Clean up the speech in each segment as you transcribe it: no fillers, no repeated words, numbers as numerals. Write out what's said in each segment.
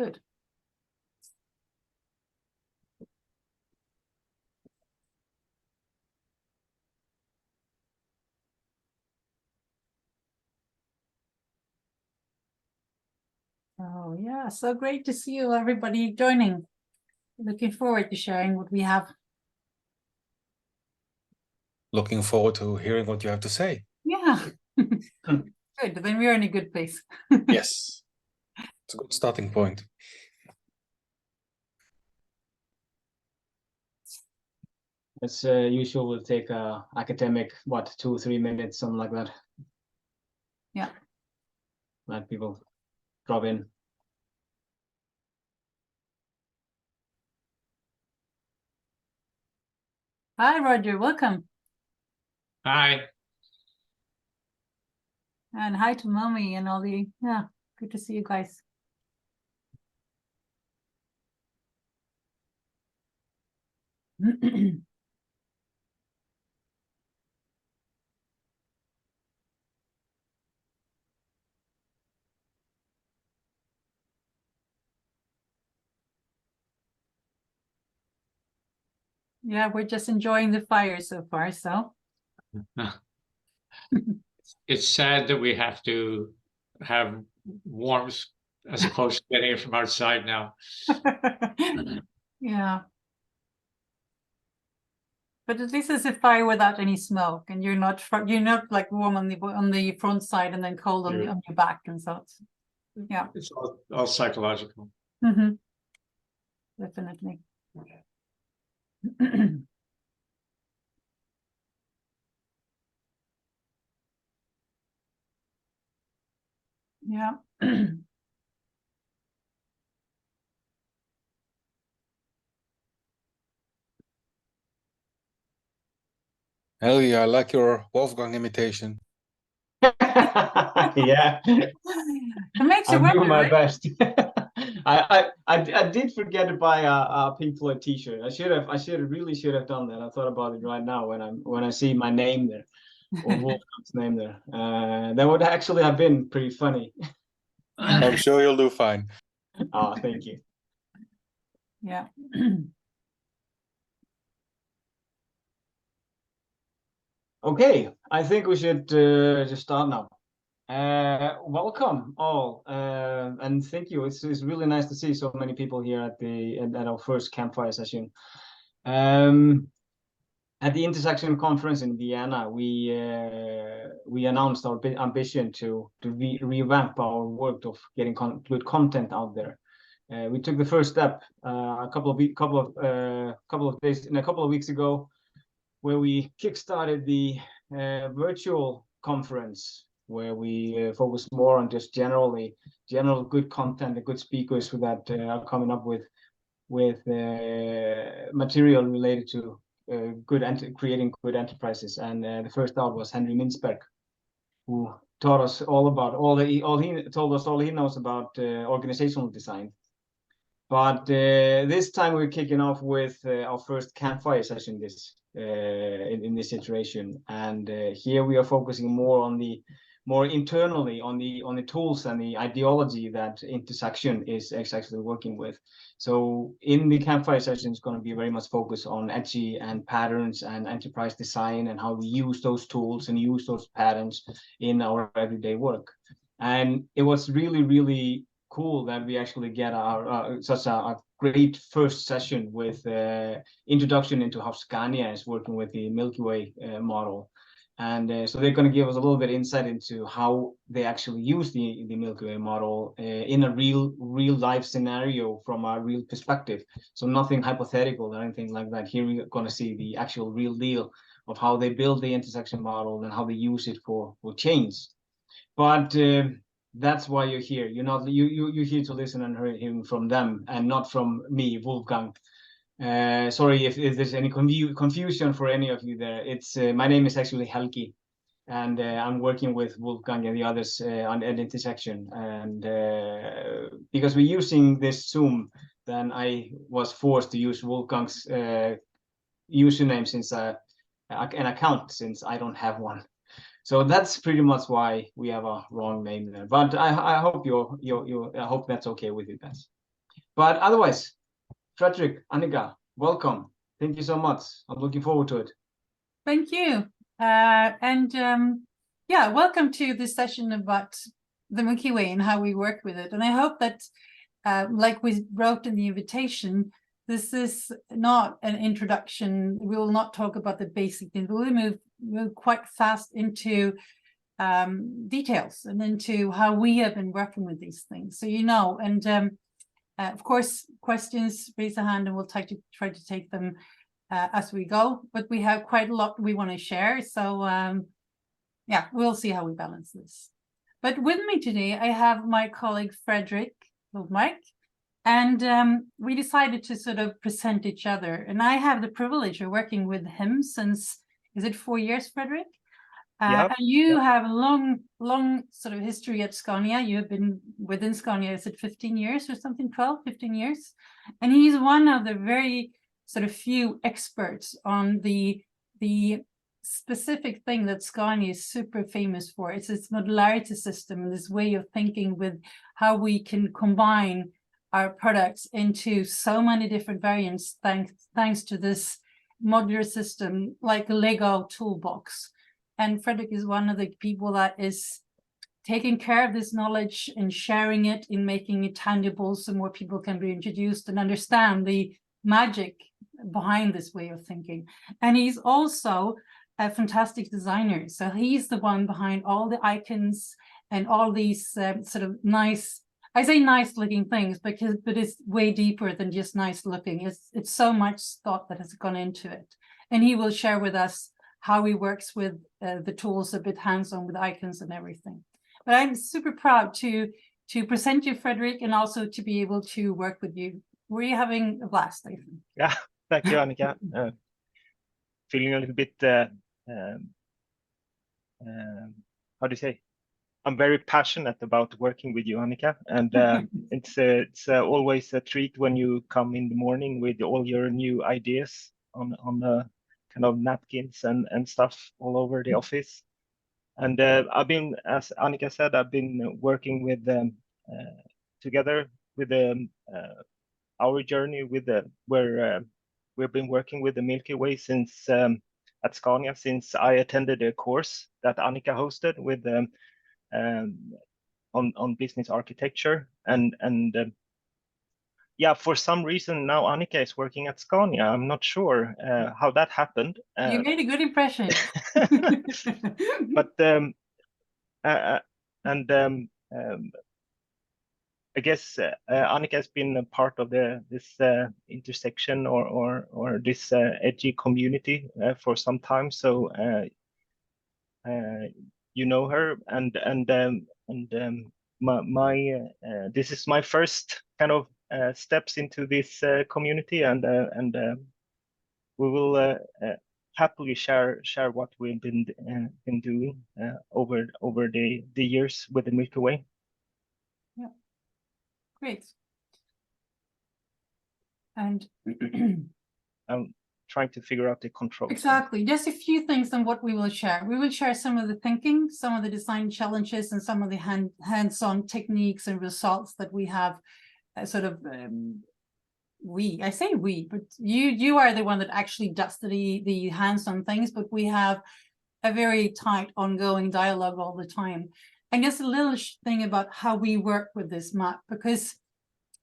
Good. Oh, yeah, so great to see you, everybody joining. Looking forward to sharing what we have. Looking forward to hearing what you have to say. Yeah. Good, then we're in a good place. Yes, it's a good starting point. As usual, we'll take academic, 2-3 minutes, something like that. Yeah. Let people drop in. Hi, Roger, welcome. Hi. And hi to Mommy and all the, yeah, good to see you guys. Yeah, we're just enjoying the fire so far, so. It's sad that we have to have warmth as opposed to getting it from outside now. Yeah. But at least it's a fire without any smoke, and you're not like warm on the front side and then cold on your back, and so it's, yeah. It's all psychological. Mm-hmm. Definitely. Yeah. Hell yeah, I like your Wolfgang imitation. Yeah, It makes you I'm wonder, doing my right? best. I did forget to buy a Pink Floyd T-shirt. I really should have done that. I thought about it right now when I see my name there, or Wolfgang's name there. That would actually have been pretty funny. I'm sure you'll do fine. Oh, thank you. Yeah. Okay, I think we should just start now. Welcome all, and thank you. It's really nice to see so many people here at our first Campfire session. At the Intersection Conference in Vienna, we announced our ambition to revamp our work of getting good content out there. We took the first step a couple of weeks ago, where we kickstarted the virtual conference, where we focus more on just general good content and good speakers that are coming up with material related to creating good enterprises. And the first out was Henry Mintzberg, who taught us all he told us all he knows about organizational design. But this time we're kicking off with our first Campfire session in this iteration, and here we are focusing more internally on the tools and the ideology that Intersection is actually working with. So in the Campfire session, it's going to be very much focused on edgy and patterns and enterprise design, and how we use those tools and use those patterns in our everyday work. And it was really, really cool that we actually get such a great first session with introduction into how Scania is working with the Milky Way model. And so they're going to give us a little bit of insight into how they actually use the Milky Way model in a real life scenario from a real perspective. So nothing hypothetical or anything like that. Here we're going to see the actual real deal of how they build the intersection model and how they use it for change. But that's why you're here. You're here to listen and hearing from them, and not from me, Wolfgang. Sorry if there's any confusion for any of you there. It's my name is actually Helgi, and I'm working with Wolfgang and the others on an intersection. And because we're using this Zoom, then I was forced to use Wolfgang's username since an account, since I don't have one. So that's pretty much why we have a wrong name there. But I hope I hope that's okay with you guys. But otherwise, Fredrik, Annika, welcome. Thank you so much. I'm looking forward to it. Thank you. Yeah, welcome to this session about the Milky Way and how we work with it. And I hope that, like we wrote in the invitation, this is not an introduction. We will not talk about the basic things. We'll move quite fast into details and into how we have been working with these things. So, and of course, questions, raise a hand and we'll try to take them as we go, but we have quite a lot we want to share. So yeah, we'll see how we balance this. But with me today, I have my colleague, Fredrik Flodmark, and we decided to sort of present each other. And I have the privilege of working with him since, is it 4 years, Fredrik? Yep. And you have a long sort of history at Scania. You have been within Scania, is it 15 years or something, 12, 15 years? And he's one of the very sort of few experts on the specific thing that Scania is super famous for. It's its modularity system and this way of thinking with how we can combine our products into so many different variants thanks to this modular system, like a Lego toolbox. And Fredrik is one of the people that is taking care of this knowledge and sharing it in making it tangible so more people can be introduced and understand the magic behind this way of thinking. And he's also a fantastic designer. So he's the one behind all the icons and all these sort of nice, I say nice looking things, but it's way deeper than just nice looking. It's so much thought that has gone into it. And he will share with us how he works with the tools a bit hands-on with icons and everything. But I'm super proud to present you, Fredrik, and also to be able to work with you. Were you having a blast, I think? Yeah, thank you, Annika. Feeling a little bit, how do you say? I'm very passionate about working with you, Annika, and it's always a treat when you come in the morning with all your new ideas on kind of napkins and stuff all over the office. And I've been, as Annika said, I've been working with together with our journey with where we've been working with the Milky Way since at Scania, since I attended a course that Annika hosted with on business architecture, and yeah, for some reason now Annika is working at Scania. I'm not sure how that happened. You made a good impression. But I guess Annika has been a part of this intersection or this edgy community for some time. So you know her, and this is my first kind of steps into this community, and we will happily share what we've been doing over the years with the Milky Way. Yeah, great. And I'm trying to figure out the control. Exactly. Just a few things on what we will share. We will share some of the thinking, some of the design challenges, and some of the hands-on techniques and results that we have sort of I say we, but you are the one that actually does the hands-on things, but we have a very tight ongoing dialogue all the time. And just a little thing about how we work with this map, because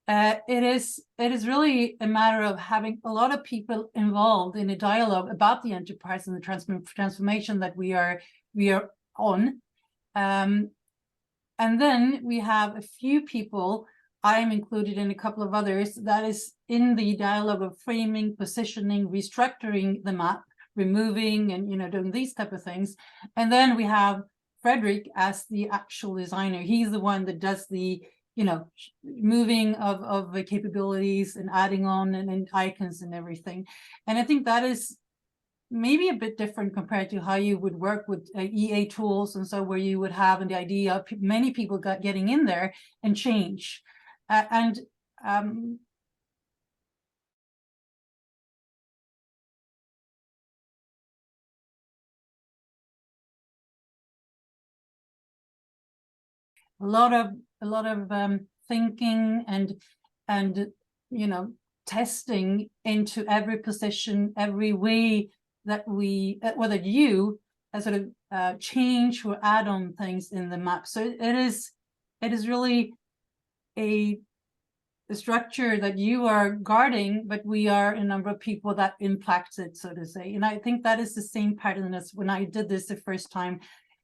it is really a matter of having a lot of people involved in a dialogue about the enterprise and the transformation that we are on. And then we have a few people, I'm included in a couple of others, that is in the dialogue of framing, positioning, restructuring the map, removing and doing these type of things. And then we have Fredrik as the actual designer. He's the one that does the moving of the capabilities and adding on and icons and everything. And I think that is maybe a bit different compared to how you would work with EA tools, and so where you would have the idea of many people getting in there and change. A lot of thinking and you know, testing into every position, every way that we, whether you sort of change or add on things in the map. So it is really a structure that you are guarding, but we are a number of people that impacts it, so to say. And I think that is the same pattern as when I did this the first time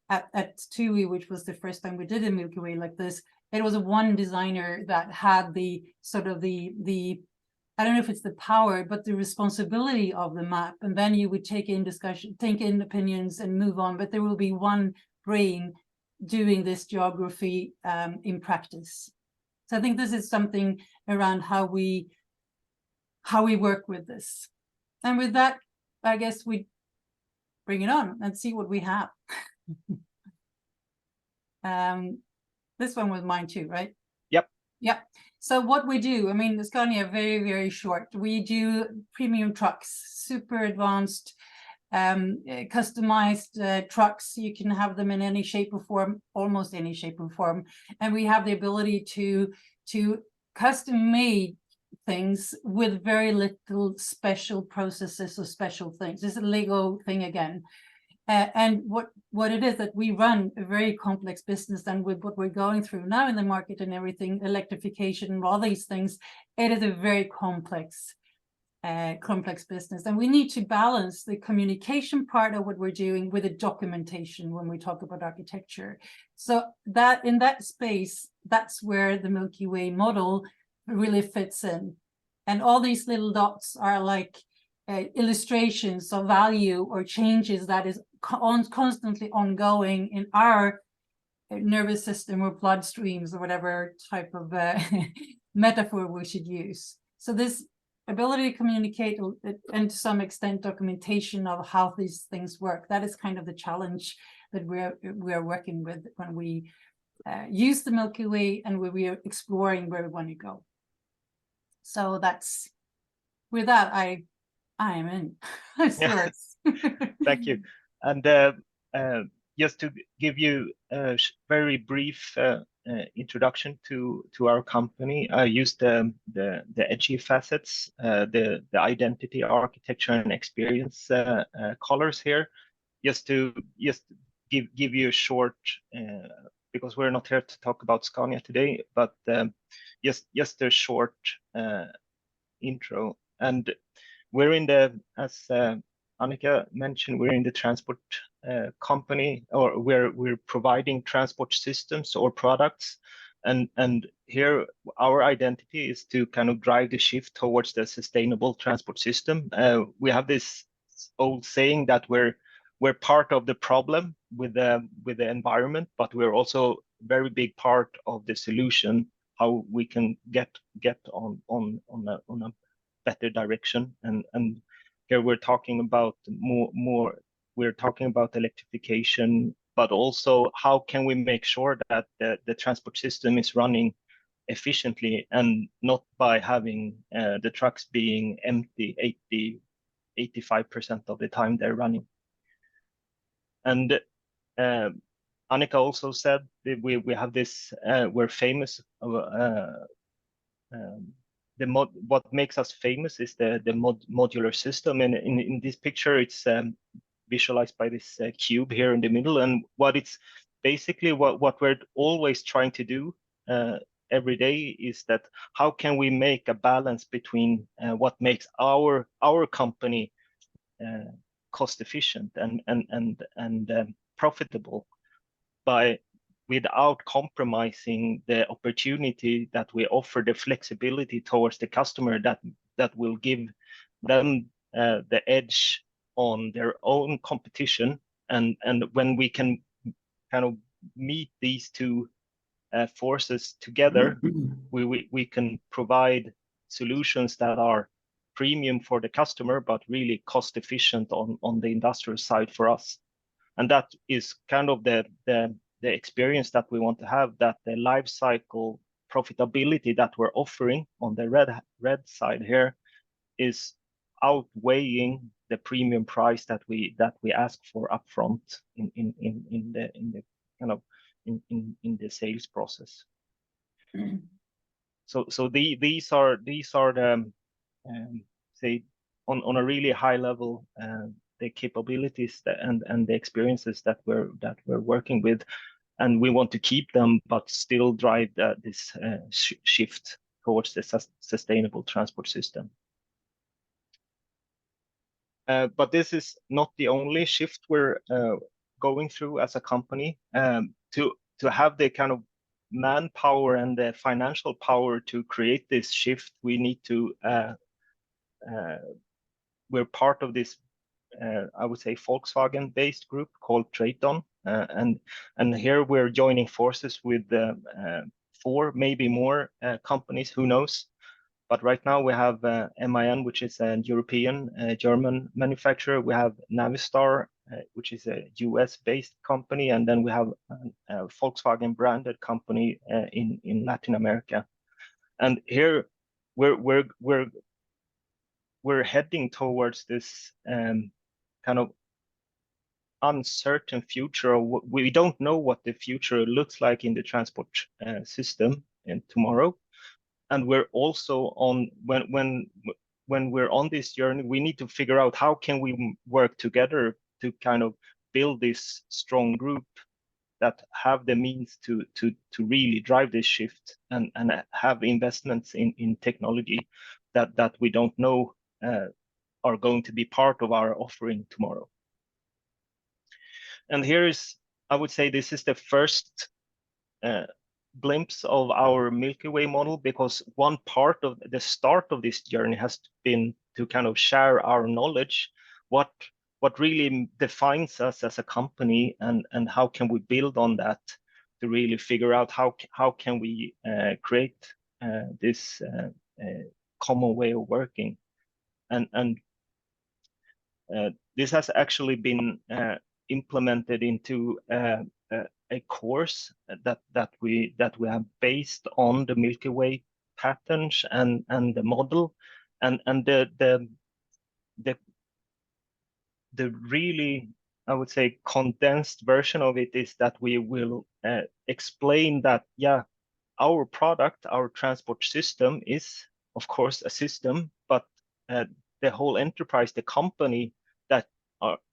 at TUI, which was the first time we did a Milky Way like this. It was one designer that had the sort of the I don't know if it's the power, but the responsibility of the map. And then you would take in discussion, take in opinions and move on. But there will be one brain doing this geography in practice. So I think this is something around how we work with this. And with that, I guess we bring it on and see what we have. This one was mine too, right? Yep. Yep. So what we do, I mean, the Scania very, very short. We do premium trucks, super advanced, customized trucks. You can have them in any shape or form, almost any shape or form. And we have the ability to custom made things with very little special processes or special things. This is a Lego thing again. And what it is that we run a very complex business, and with what we're going through now in the market and everything, electrification and all these things, it is a very complex business. And we need to balance the communication part of what we're doing with the documentation when we talk about architecture. So that in that space, that's where the Milky Way model really fits in. And all these little dots are like illustrations of value or changes that is constantly ongoing in our nervous system or bloodstreams or whatever type of metaphor we should use. So this ability to communicate and to some extent documentation of how these things work, that is kind of the challenge that we're working with when we use the Milky Way and when we are exploring where we want to go. So that's, with that, I am in. Thank you. And just to give you a very brief introduction to our company, I used the edgy facets, the identity, architecture, and experience colors here, just to give you a short, because we're not here to talk about Scania today, but just a short intro. And we're in the, as Annika mentioned, we're in the transport company, or we're providing transport systems or products, and here our identity is to kind of drive the shift towards the sustainable transport system. We have this old saying that we're part of the problem with the environment, but we're also a very big part of the solution, how we can get on a better direction. And here we're talking about we're talking about electrification, but also how can we make sure that the transport system is running efficiently, and not by having the trucks being empty 85% of the time they're running. And Annika also said that we have this, we're famous. What makes us famous is the modular system, and in this picture it's visualized by this cube here in the middle. And what it's basically what we're always trying to do every day is that how can we make a balance between what makes our company cost efficient and profitable, without compromising the opportunity that we offer, the flexibility towards the customer that will give them the edge on their own competition. And when we can kind of meet these two forces together, we can provide solutions that are premium for the customer, but really cost efficient on the industrial side for us. And that is kind of the experience that we want to have, that the life cycle profitability that we're offering on the red side here is outweighing the premium price that we ask for upfront in the kind of in the sales process. these are the say on a really high level the capabilities and the experiences that we're working with, and we want to keep them but still drive this shift towards the sustainable transport system. But this is not the only shift we're going through as a company. To have the kind of manpower and the financial power to create this shift, we need to we're part of this I would say Volkswagen-based group called Traton, and here we're joining forces with 4, maybe more companies, who knows. But right now we have MAN, which is a European German manufacturer. We have Navistar, which is a US-based company, and then we have a Volkswagen branded company in Latin America. And here we're heading towards this kind of uncertain future. We don't know what the future looks like in the transport system in tomorrow. And we're also on when we're on this journey, we need to figure out how can we work together to kind of build this strong group that have the means to really drive this shift and have investments in technology that we don't know are going to be part of our offering tomorrow. And here is, I would say, this is the first glimpse of our Milky Way model, because one part of the start of this journey has been to kind of share our knowledge, what really defines us as a company, and how can we build on that to really figure out how can we create this common way of working. And this has actually been implemented into a course that we have based on the Milky Way patterns and the model, and the really, I would say, condensed version of it is that we will explain that, yeah, our product, our transport system is of course a system, but the whole enterprise, the company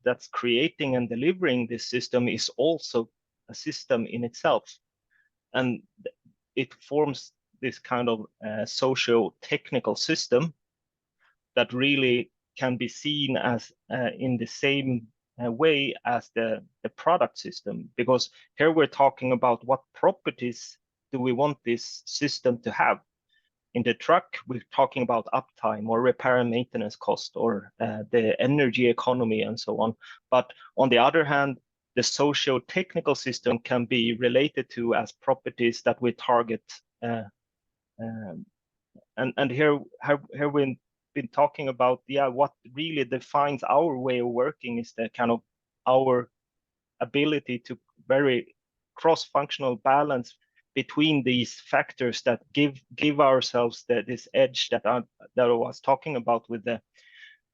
that's creating and delivering this system is also a system in itself, and it forms this kind of socio-technical system that really can be seen as in the same way as the product system, because here we're talking about what properties do we want this system to have. In the truck, we're talking about uptime or repair and maintenance cost or the energy economy and so on. But on the other hand, the socio-technical system can be related to as properties that we target. And here we've been talking about, yeah, what really defines our way of working is the kind of our ability to very cross-functional balance between these factors that give ourselves this edge that I was talking about with the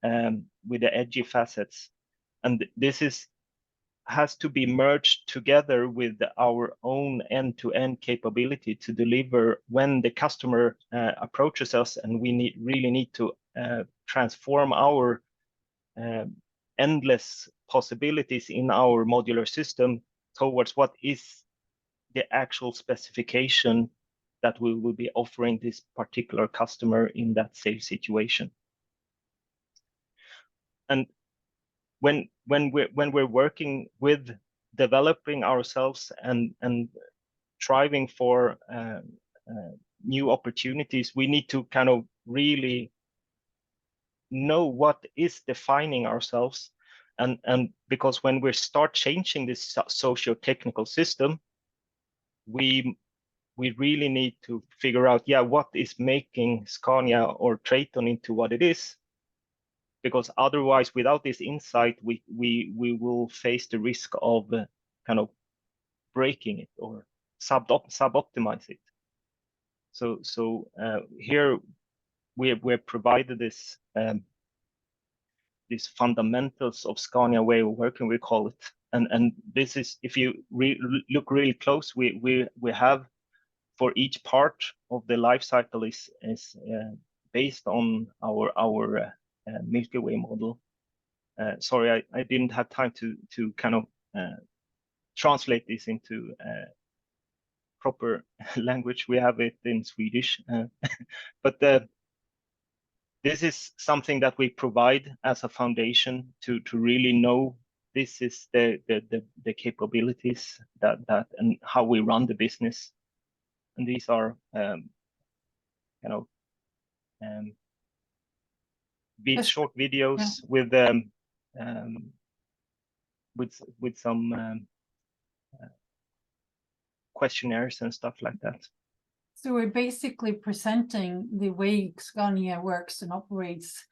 edgy facets, and this has to be merged together with our own end-to-end capability to deliver when the customer approaches us, and we really need to transform our endless possibilities in our modular system towards what is the actual specification that we will be offering this particular customer in that sales situation. And when we're working with developing ourselves and striving for new opportunities, we need to kind of really know what is defining ourselves, and because when we start changing this socio-technical system, we really need to figure out, yeah, what is making Scania or Traton into what it is, because otherwise, without this insight, we will face the risk of kind of breaking it or sub-optimize it. So here we're provided this these fundamentals of Scania way of working, we call it. And this is, if you look really close, we have for each part of the life cycle is based on our Milky Way model. Sorry, I didn't have time to kind of translate this into proper language. We have it in Swedish, but this is something that we provide as a foundation to really know this is the capabilities that and how we run the business. And these are kind of short videos with some questionnaires and stuff like that. So we're basically presenting the way Scania works and operates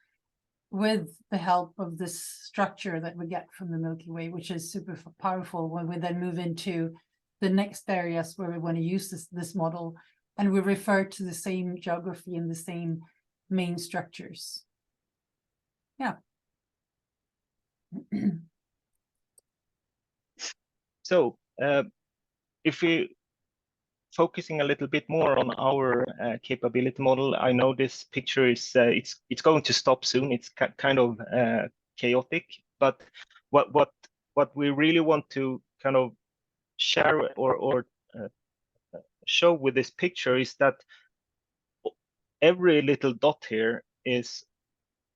with the help of this structure that we get from the Milky Way, which is super powerful when we then move into the next areas where we want to use this model, and we refer to the same geography and the same main structures. Yeah. So if we focusing a little bit more on our capability model, I know this picture is it's going to stop soon. It's kind of chaotic, but what we really want to kind of share or show with this picture is that every little dot here is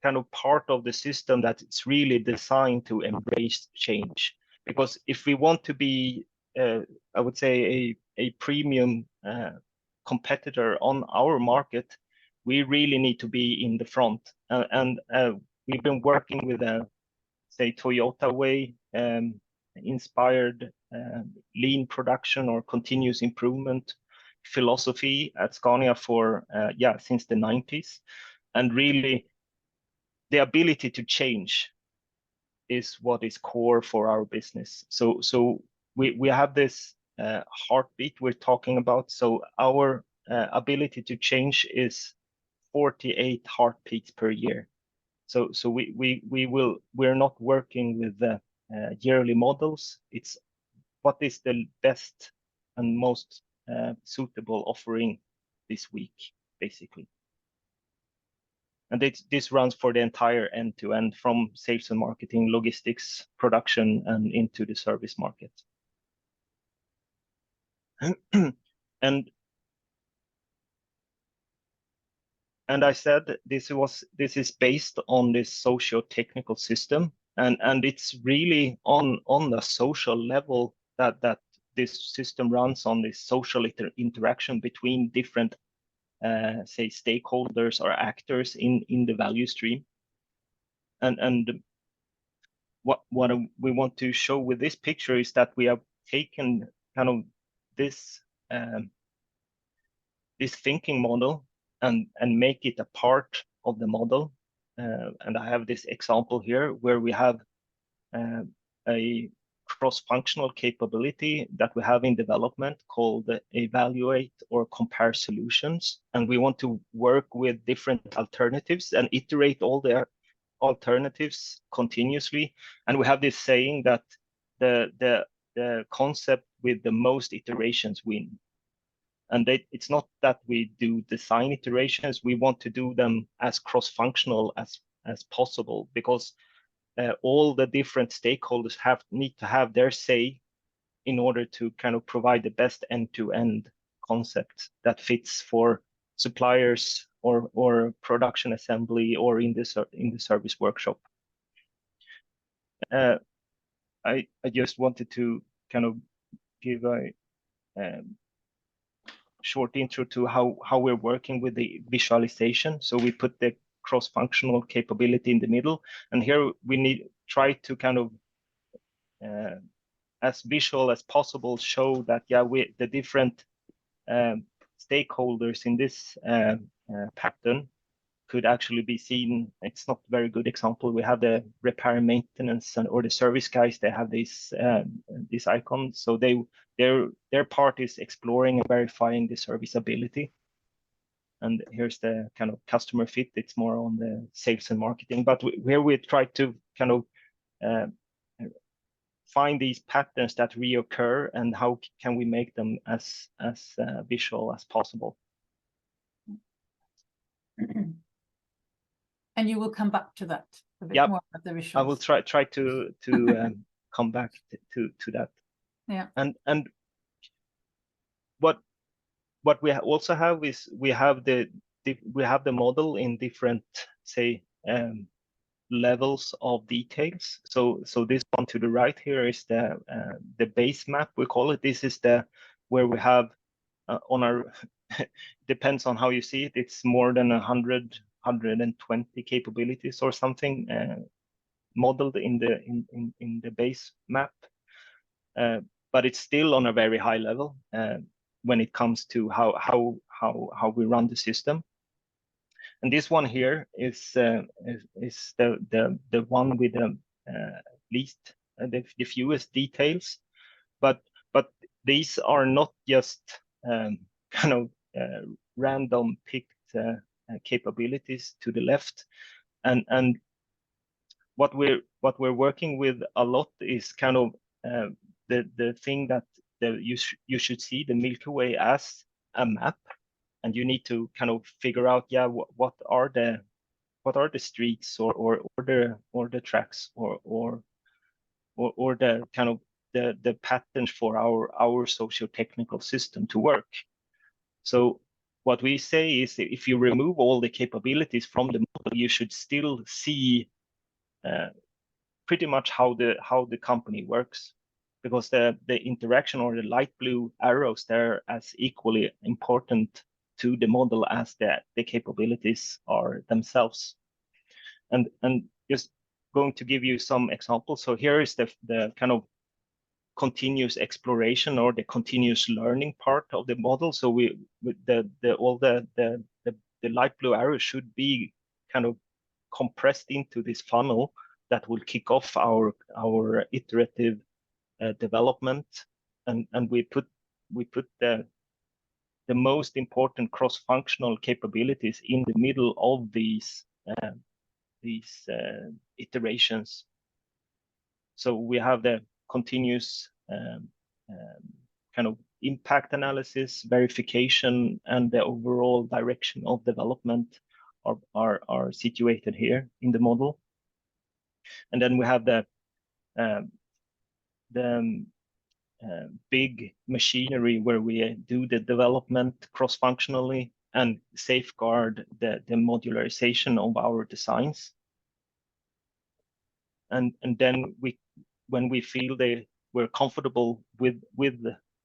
kind of part of the system that it's really designed to embrace change. Because if we want to be, I would say, a premium competitor on our market, we really need to be in the front. And we've been working with a, say, Toyota way, inspired lean production or continuous improvement philosophy at Scania for, since the 90s. And really, the ability to change is what is core for our business. So we have this heartbeat we're talking about. So our ability to change is 48 heartbeats per year. So we're not working with the yearly models. It's what is the best and most suitable offering this week, basically. And this runs for the entire end-to-end, from sales and marketing, logistics, production, and into the service market. And I said this is based on this socio-technical system, and it's really on the social level that this system runs on this social interaction between different say stakeholders or actors in the value stream. And what we want to show with this picture is that we have taken kind of this this thinking model and make it a part of the model. And I have this example here where we have a cross-functional capability that we have in development called evaluate or compare solutions. And we want to work with different alternatives and iterate all the alternatives continuously. And we have this saying that the concept with the most iterations win. And it's not that we do design iterations, we want to do them as cross-functional as possible, because all the different stakeholders need to have their say in order to kind of provide the best end-to-end concept that fits for suppliers or production assembly or in the service workshop. I just wanted to kind of give a short intro to how we're working with the visualization. So we put the cross-functional capability in the middle, and here we try to kind of as visual as possible show that the different stakeholders in this pattern could actually be seen. It's not a very good example. We have the repair and maintenance or the service guys. They have this icon, so their part is exploring and verifying the serviceability. And here's the kind of customer fit. It's more on the sales and marketing, but here we try to kind of find these patterns that reoccur and how can we make them as visual as possible. And you will come back to that a bit Yep. more about the visuals. I will try to come back to that. Yeah. And what we also have is we have the model in different, say, levels of details. So this one to the right here is the base map, we call it. This is where we have on our depends on how you see it. It's more than 120 capabilities or something modeled in the base map, but it's still on a very high level when it comes to how we run the system. And this one here is the one with the least the fewest details, but these are not just kind of random picked capabilities to the left, and what we're working with a lot is kind of the thing that you should see the Milky Way as a map, and you need to kind of figure out, yeah, what are the streets or the tracks or the kind of the patterns for our socio-technical system to work. So what we say is, if you remove all the capabilities from the model, you should still see pretty much how the company works, because the interaction or the light blue arrows, they're as equally important to the model as the capabilities are themselves. And just going to give you some examples. So here is the kind of continuous exploration or the continuous learning part of the model. So all the light blue arrows should be kind of compressed into this funnel that will kick off our iterative development, and we put the most important cross-functional capabilities in the middle of these iterations. So we have the continuous kind of impact analysis, verification, and the overall direction of development are situated here in the model. And then we have the big machinery where we do the development cross-functionally and safeguard the modularization of our designs. And then when we feel we're comfortable with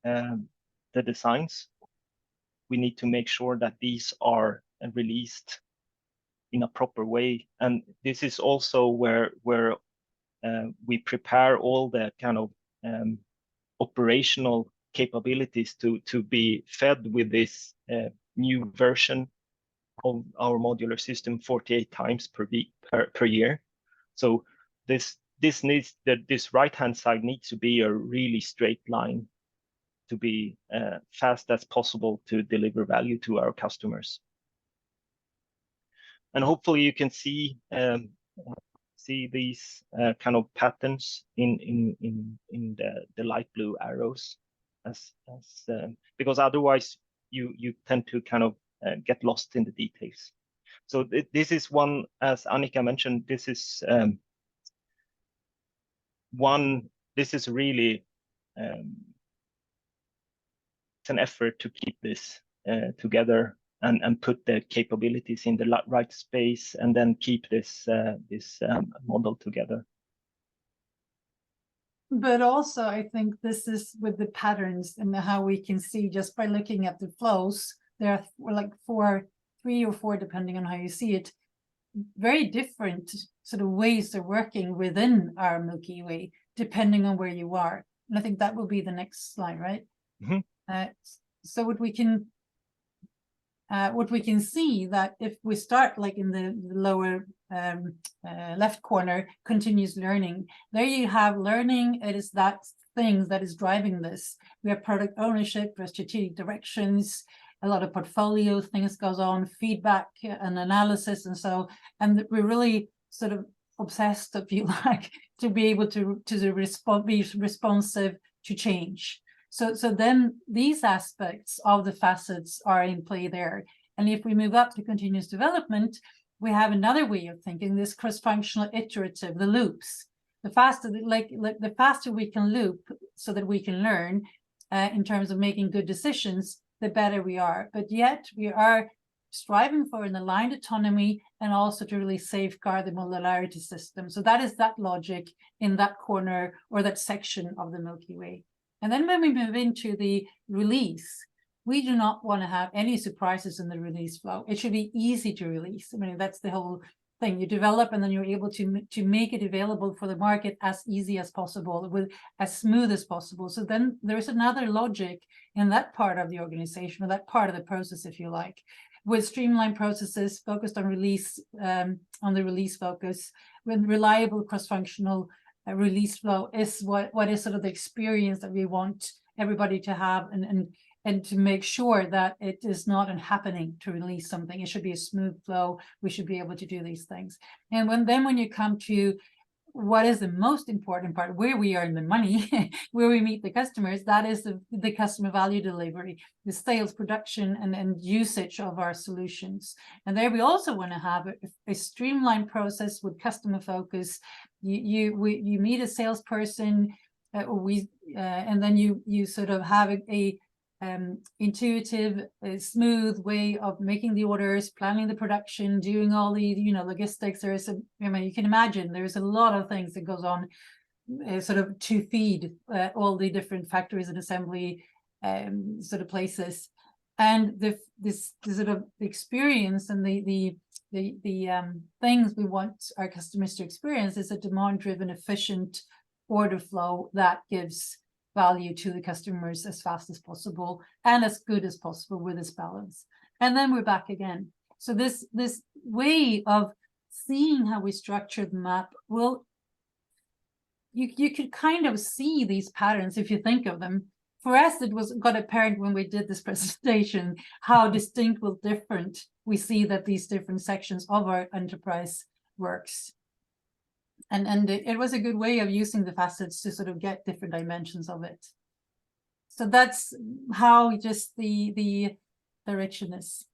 the designs, we need to make sure that these are released in a proper way. And this is also where we prepare all the kind of operational capabilities to be fed with this new version of our modular system 48 times per year. So this right-hand side needs to be a really straight line to be fast as possible to deliver value to our customers. And hopefully you can see these kind of patterns in the light blue arrows, because otherwise you tend to kind of get lost in the details. So this is one, as Annika mentioned, this is really it's an effort to keep this together and put the capabilities in the right space, and then keep this model together. But also, I think this is with the patterns and how we can see just by looking at the flows. There are like 3 or 4, depending on how you see it, very different sort of ways of working within our Milky Way, depending on where you are. And I think that will be the next slide, right? Mm-hmm. So what we can see that if we start like in the lower left corner, continuous learning, there you have learning. It is that thing that is driving this. We have product ownership, we have strategic directions, a lot of portfolio things goes on, feedback and analysis, and so, and we really sort of obsessed, if you like, to be able to be responsive to change. So then these aspects of the facets are in play there. And if we move up to continuous development, we have another way of thinking, this cross-functional iterative, the loops. The faster, the faster we can loop so that we can learn in terms of making good decisions, the better we are. But yet we are striving for an aligned autonomy and also to really safeguard the modularity system. So that is that logic in that corner or that section of the Milky Way. And then when we move into the release, we do not want to have any surprises in the release flow. It should be easy to release. I mean, that's the whole thing. You develop and then you're able to make it available for the market as easy as possible, with as smooth as possible. So then there's another logic in that part of the organization, or that part of the process, if you like, with streamlined processes focused on release, on the release focus, with reliable cross-functional release flow is what is sort of the experience that we want everybody to have, and to make sure that it is not happening to release something. It should be a smooth flow. We should be able to do these things. And when you come to what is the most important part, where we earn the money, where we meet the customers, that is the customer value delivery, the sales, production, and usage of our solutions. And there we also want to have a streamlined process with customer focus. You meet a salesperson, and then you sort of have a intuitive, smooth way of making the orders, planning the production, doing all the logistics. There is you can imagine there's a lot of things that goes on sort of to feed all the different factories and assembly sort of places. And this sort of experience and the things we want our customers to experience is a demand-driven, efficient order flow that gives value to the customers as fast as possible and as good as possible with this balance. And then we're back again. So this way of seeing how we structure the map, well, you could kind of see these patterns if you think of them. For us, it got apparent when we did this presentation how distinct, well, different we see that these different sections of our enterprise works. And it was a good way of using the facets to sort of get different dimensions of it. So that's how just the direction is.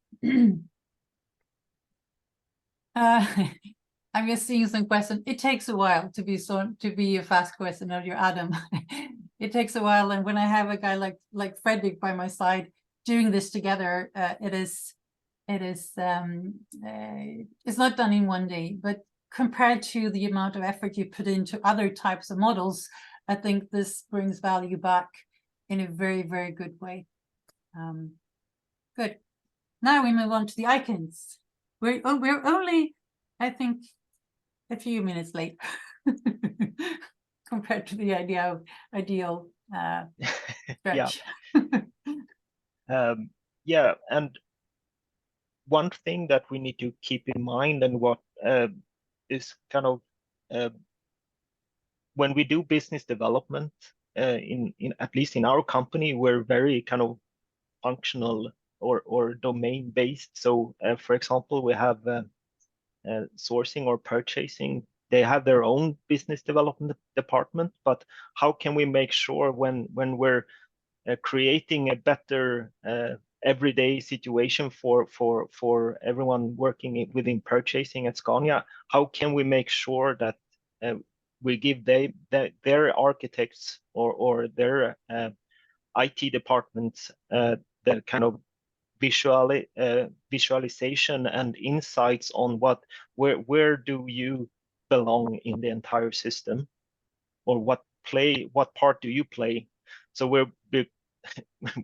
I'm just seeing some questions. It takes a while to be a fast question of your Adam. It takes a while, and when I have a guy like Fredrik by my side doing this together, it's not done in one day, but compared to the amount of effort you put into other types of models, I think this brings value back in a very, very good way. Good. Now we move on to the icons. We're only, I think, a few minutes late compared to the ideal stretch. Yeah, and one thing that we need to keep in mind, and what is kind of when we do business development, in at least in our company, we're very kind of functional or domain based. So for example, we have sourcing or purchasing. They have their own business development department, but how can we make sure when we're creating a better everyday situation for everyone working within purchasing at Scania, how can we make sure that we give their architects or their IT departments the kind of visualization and insights on where do you belong in the entire system, or what part do you play? So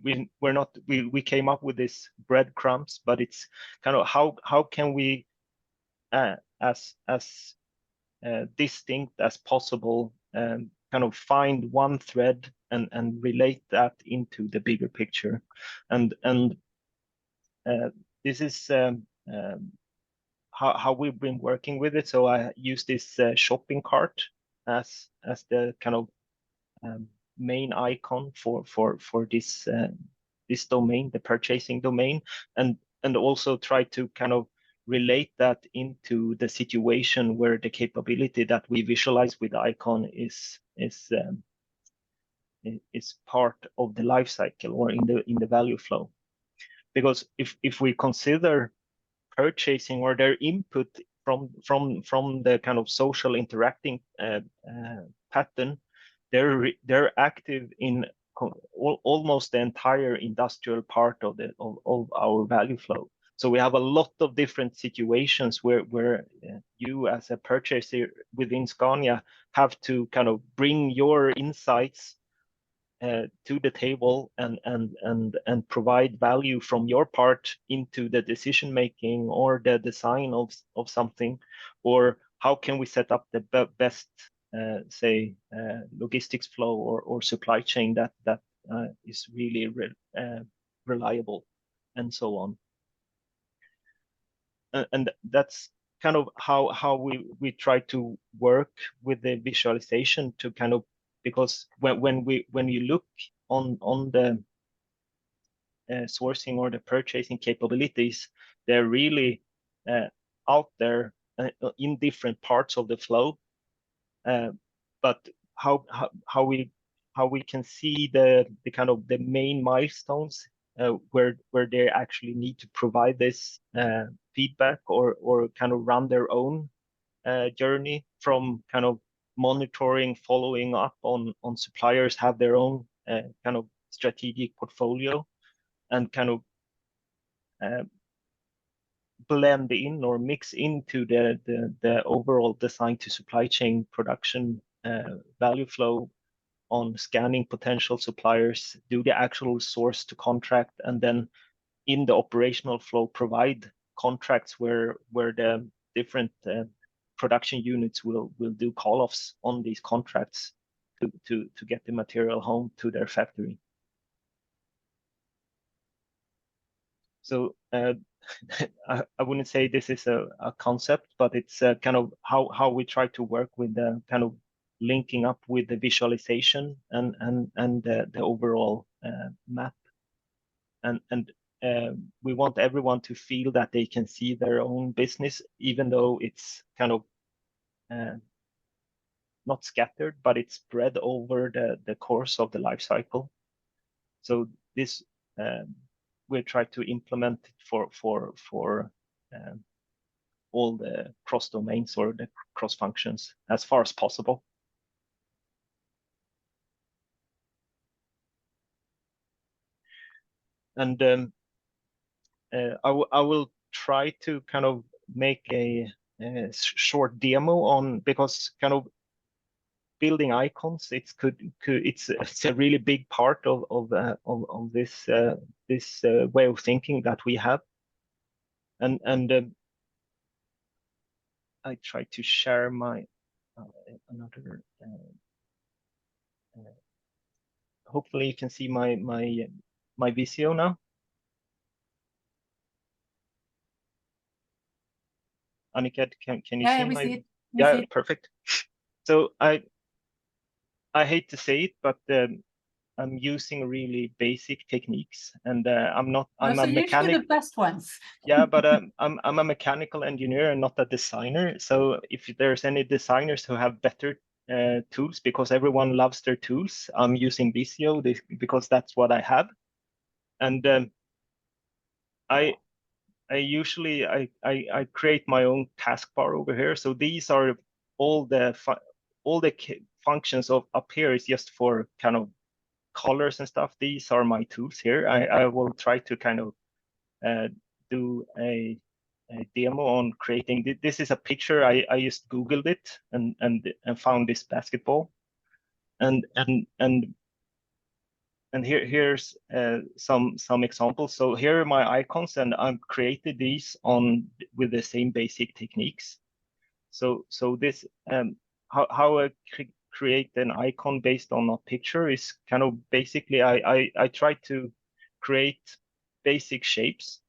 we came up with this breadcrumbs, but it's kind of how can we as distinct as possible kind of find one thread and relate that into the bigger picture, and this is how we've been working with it. So I use this shopping cart as the kind of main icon for this domain, the purchasing domain, and also try to kind of relate that into the situation where the capability that we visualize with the icon is part of the life cycle or in the value flow. Because if we consider purchasing or their input from the kind of social interacting pattern, they're active in almost the entire industrial part of our value flow. So we have a lot of different situations where you as a purchaser within Scania have to kind of bring your insights to the table and provide value from your part into the decision making or the design of something, or how can we set up the best say logistics flow or supply chain that is really reliable, and so on. And that's kind of how we try to work with the visualization to kind of, because when you look on the sourcing or the purchasing capabilities, they're really out there in different parts of the flow. But how we can see the kind of the main milestones where they actually need to provide this feedback or kind of run their own journey from kind of monitoring, following up on suppliers, have their own kind of strategic portfolio, and kind of blend in or mix into the overall design to supply chain production value flow on scanning potential suppliers, do the actual source to contract, and then in the operational flow provide contracts where the different production units will do call-offs on these contracts to get the material home to their factory. So I wouldn't say this is a concept, but it's kind of how we try to work with the kind of linking up with the visualization and the overall map. And we want everyone to feel that they can see their own business, even though it's kind of not scattered, but it's spread over the course of the life cycle. So this we try to implement it for all the cross domains or the cross functions as far as possible. And I will try to kind of make a short demo on, because kind of building icons, it's a really big part of this way of thinking that we have, and I try to share my another. Hopefully, you can see my Visio now. Annika, can you see we my? see it. Yeah, See it. perfect. So I hate to say it, but I'm using really basic techniques, and I'm not. I'm So a mechanic. usually the best ones. Yeah, but I'm a mechanical engineer and not a designer. So if there's any designers who have better tools, because everyone loves their tools, I'm using Visio because that's what I have, and I usually I create my own taskbar over here. So these are all the functions of up here is just for kind of colors and stuff. These are my tools here. I will try to kind of do a demo on creating. This is a picture. I just Googled it and found this basketball, and here's some examples. So here are my icons, and I've created these with the same basic techniques. So this how I create an icon based on a picture is kind of basically I try to create basic shapes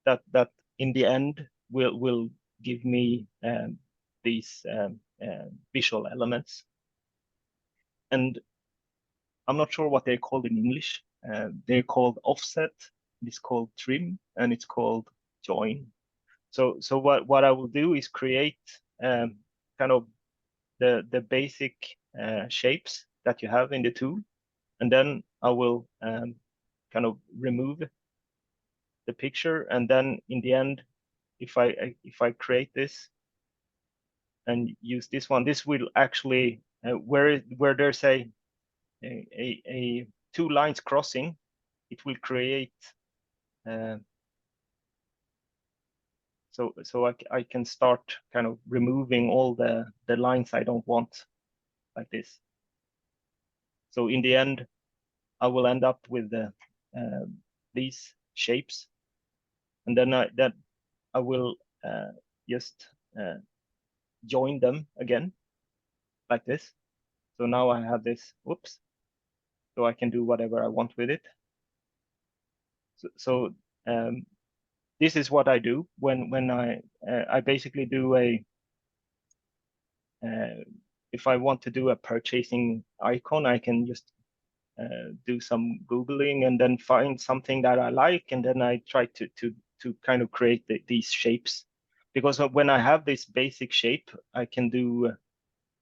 that in the end will give me these visual elements. And I'm not sure what they're called in English. They're called offset, it's called trim, and it's called join. So what I will do is create kind of the basic shapes that you have in the tool, and then I will kind of remove the picture, and then in the end, if I create this and use this one, this will actually where there's a two lines crossing, it will create so I can start kind of removing all the lines I don't want, like this. So in the end, I will end up with these shapes, and then I will just join them again, like this. So now I have this, whoops, so I can do whatever I want with it. So this is what I do when I basically do a if I want to do a purchasing icon, I can just do some Googling and then find something that I like, and then I try to kind of create these shapes. Because when I have this basic shape, I can do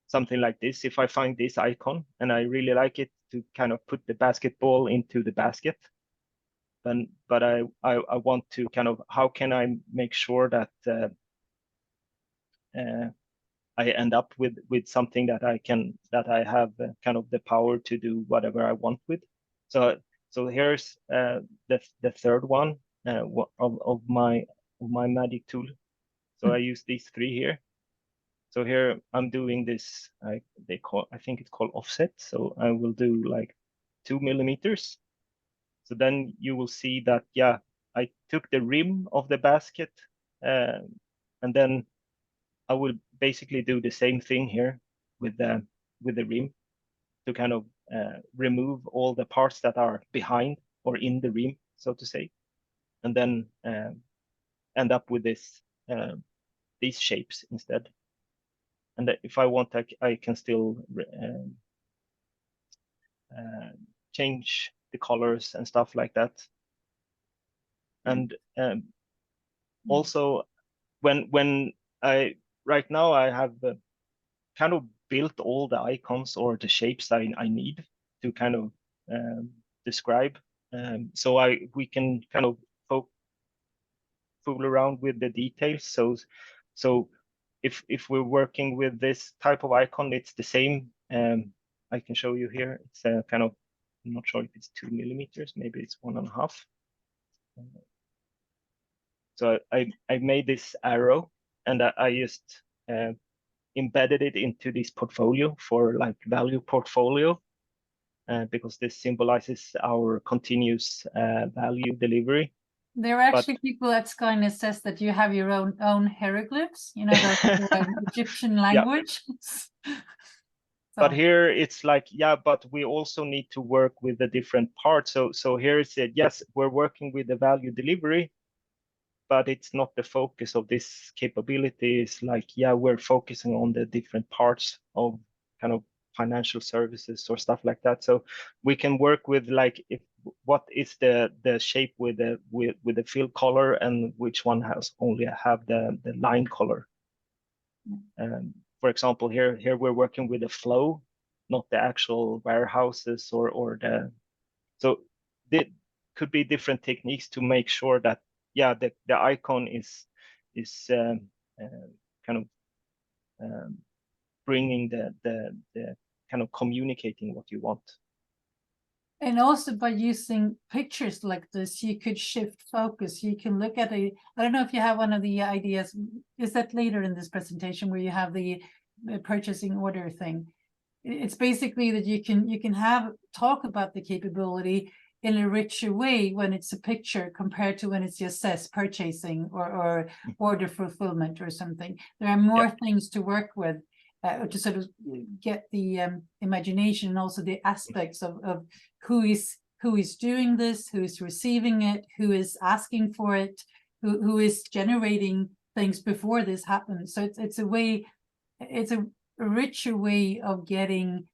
something like this. If I find this icon and I really like it, to kind of put the basketball into the basket, then but I want to kind of, how can I make sure that I end up with something that I have kind of the power to do whatever I want with. So here's the third one of my magic tool. So I use these three here. So here I'm doing this. I think it's called offset. So I will do like 2 millimeters. So then you will see that, yeah, I took the rim of the basket, and then I will basically do the same thing here with the rim, to kind of remove all the parts that are behind or in the rim, so to say, and then end up with this these shapes instead. And if I want, I can still change the colors and stuff like that. And also when right now I have kind of built all the icons or the shapes I need to kind of describe. So we can kind of fool around with the details. So if we're working with this type of icon, it's the same. I can show you here. It's a kind of, I'm not sure if it's 2 millimeters, maybe it's 1.5. So I made this arrow, and I just embedded it into this portfolio for like value portfolio, because this symbolizes our continuous value delivery. There are actually people at Scania says that you have your own hieroglyphs, you know, the Egyptian language. But here it's like, yeah, but we also need to work with the different parts. So here it said, yes, we're working with the value delivery, but it's not the focus of this capability. It's like, yeah, we're focusing on the different parts of kind of financial services or stuff like that. So we can work with like, what is the shape with the fill color, and which one has only have the line color. For example, here we're working with the flow, not the actual warehouses or the. So there could be different techniques to make sure that, yeah, the icon is kind of bringing the kind of communicating what you want. And also by using pictures like this, you could shift focus. You can look at I don't know if you have one of the ideas, is that later in this presentation where you have the purchasing order thing? It's basically that you can talk about the capability in a richer way when it's a picture compared to when it's just says purchasing or order fulfillment or something. There are more things to work with to sort of get the imagination, and also the aspects of who is doing this, who is receiving it, who is asking for it, who is generating things before this happens. So it's a way, it's a richer way of getting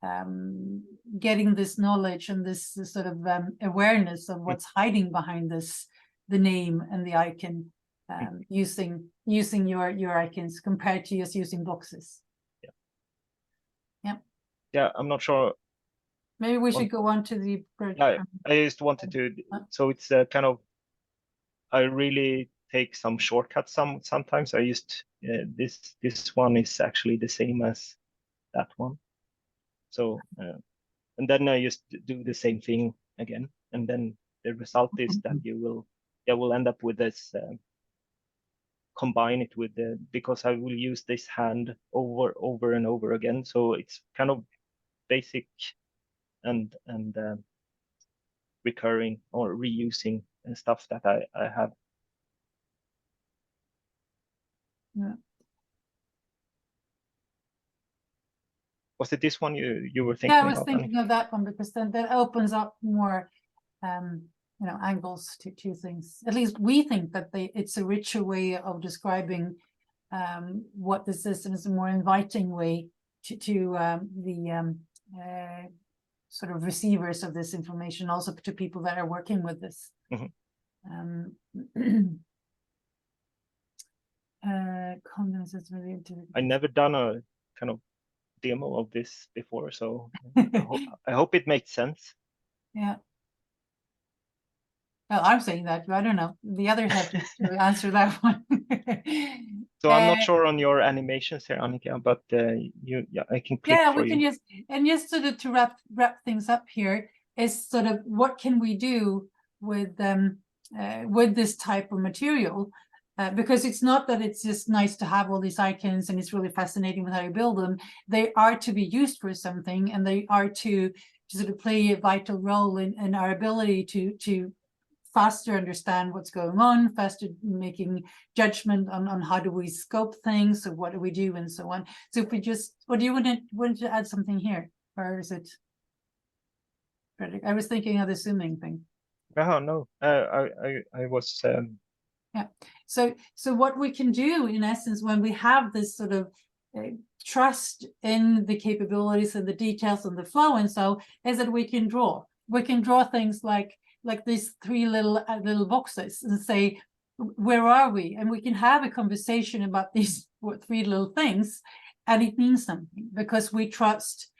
this knowledge and this sort of awareness of what's hiding behind this, the name and the icon. using your icons compared to just using boxes. Yeah, I'm not sure. Maybe we should go on to the Yeah, I just wanted to. So it's kind of. I really take some shortcuts. Sometimes I used this one is actually the same as that one. So and then I just do the same thing again, and then the result is that you will end up with this. Combine it with because I will use this hand over and over again. So it's kind of basic and recurring or reusing stuff that I have. Yeah. Was it this one you were thinking? Yeah, I was about, thinking Annika? of that one because then that opens up more, angles to things. At least we think that it's a richer way of describing what the system is, a more inviting way to the sort of receivers of this information, also to people that are working with this. I never done a kind of demo of this before, so I hope it makes sense. Yeah. Well, I'm saying that, but I don't know. The others have to answer that one. So I'm not sure on your animations here, Annika, but I can click yeah, for we can you. just sort of to wrap things up here is sort of what can we do with this type of material, because it's not that it's just nice to have all these icons and it's really fascinating with how you build them. They are to be used for something, and they are to sort of play a vital role in our ability to faster understand what's going on, faster making judgment on how do we scope things, or what do we do, and so on. So if we just, or do you want to add something here, or is it Fredrik? I was thinking of the zooming thing. Oh no, I was. Yeah. So what we can do in essence when we have this sort of trust in the capabilities and the details and the flow and so is that we can draw. We can draw things like these three little boxes and say, where are we? And we can have a conversation about these three little things, and it means something because we trust.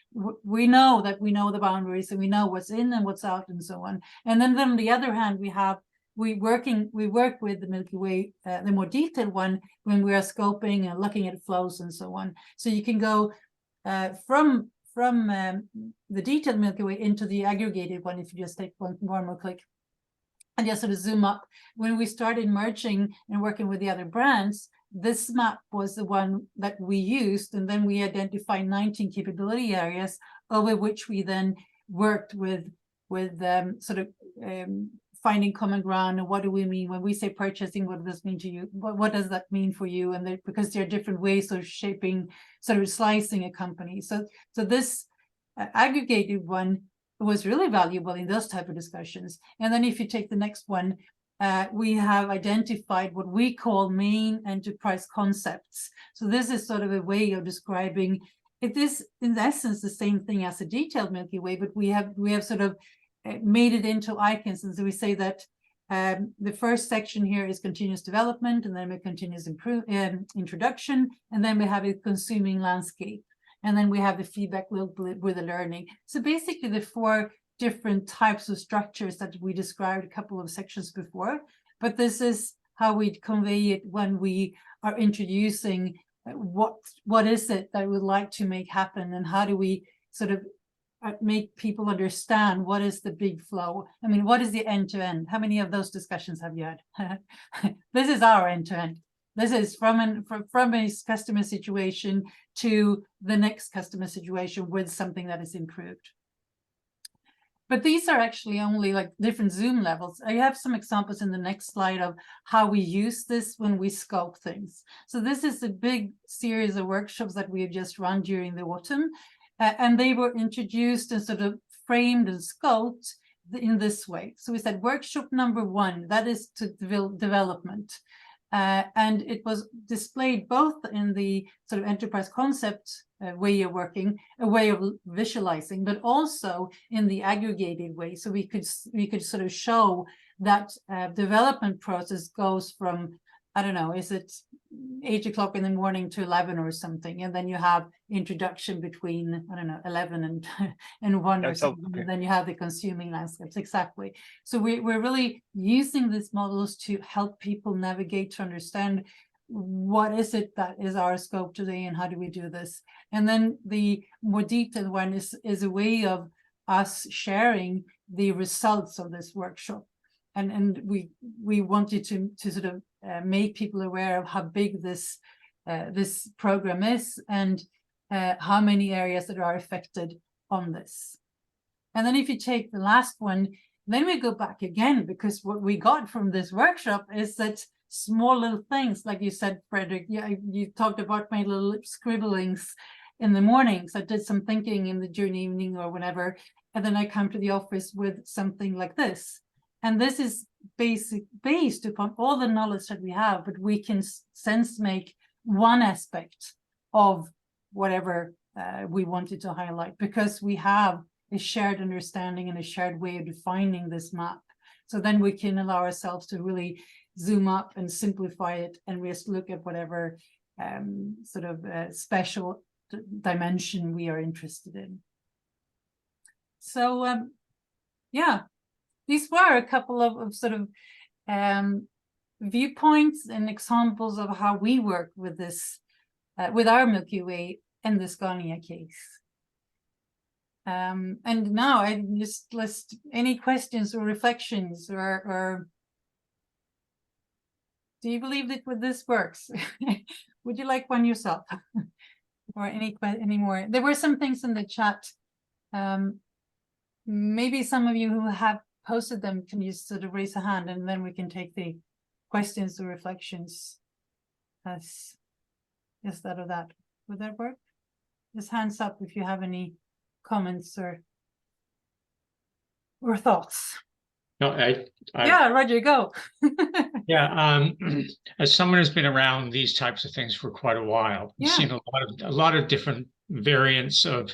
We know that we know the boundaries and we know what's in and what's out and so on. And then on the other hand, we work with the Milky Way, the more detailed one, when we are scoping and looking at flows and so on. So you can go from the detailed Milky Way into the aggregated one if you just take one more click and just sort of zoom up. When we started merging and working with the other brands, this map was the one that we used, and then we identified 19 capability areas over which we then worked with finding common ground. And what do we mean when we say purchasing? What does this mean to you? What does that mean for you? And because there are different ways of shaping, sort of slicing a company. So this aggregated one was really valuable in those type of discussions. And then if you take the next one, we have identified what we call main enterprise concepts. So this is sort of a way of describing. It is in essence the same thing as a detailed Milky Way, but we have sort of made it into icons. And so we say that the first section here is continuous development, and then we continuous introduction, and then we have a consuming landscape, and then we have the feedback loop with the learning. So basically the four different types of structures that we described a couple of sections before, but this is how we convey it when we are introducing what is it that we would like to make happen, and how do we sort of make people understand what is the big flow. I mean, what is the end-to-end? How many of those discussions have you had? This is our end-to-end. This is from a customer situation to the next customer situation with something that is improved. But these are actually only like different zoom levels. I have some examples in the next slide of how we use this when we scope things. So this is a big series of workshops that we have just run during the autumn. And they were introduced and sort of framed and scoped in this way. So we said workshop number 1, that is to development. And it was displayed both in the sort of enterprise concept way of working, a way of visualizing, but also in the aggregated way. So we could sort of show that development process goes from I don't know, is it 8 o'clock in the morning to 11 or something? And then you have introduction between, I don't know, 11 and 1 or That's all, something. okay. And then you have the consuming landscapes. Exactly. So we're really using these models to help people navigate, to understand what is it that is our scope today and how do we do this. And then the more detailed one is a way of us sharing the results of this workshop. And we wanted to sort of make people aware of how big this this program is, and how many areas that are affected on this. And then if you take the last one, then we go back again, because what we got from this workshop is that small little things, like you said, Fredrik, you talked about my little scribblings in the mornings. I did some thinking during the evening or whenever, and then I come to the office with something like this. And this is based upon all the knowledge that we have, but we can sense make one aspect of whatever we wanted to highlight, because we have a shared understanding and a shared way of defining this map. So then we can allow ourselves to really zoom up and simplify it, and just look at whatever sort of special dimension we are interested in. So yeah, these were a couple of sort of viewpoints and examples of how we work with this, with our Milky Way and the Scania case. And now I just list any questions or reflections, or do you believe that this works? Would you like one yourself? Or any more? There were some things in the chat. Maybe some of you who have posted them can you sort of raise a hand, and then we can take the questions or reflections as that or that. Would that work? Just hands up if you have any comments or thoughts. No, Yeah, Roger, go. yeah. As someone who's been around these types of things for quite a while, Yeah. seen a lot of different variants of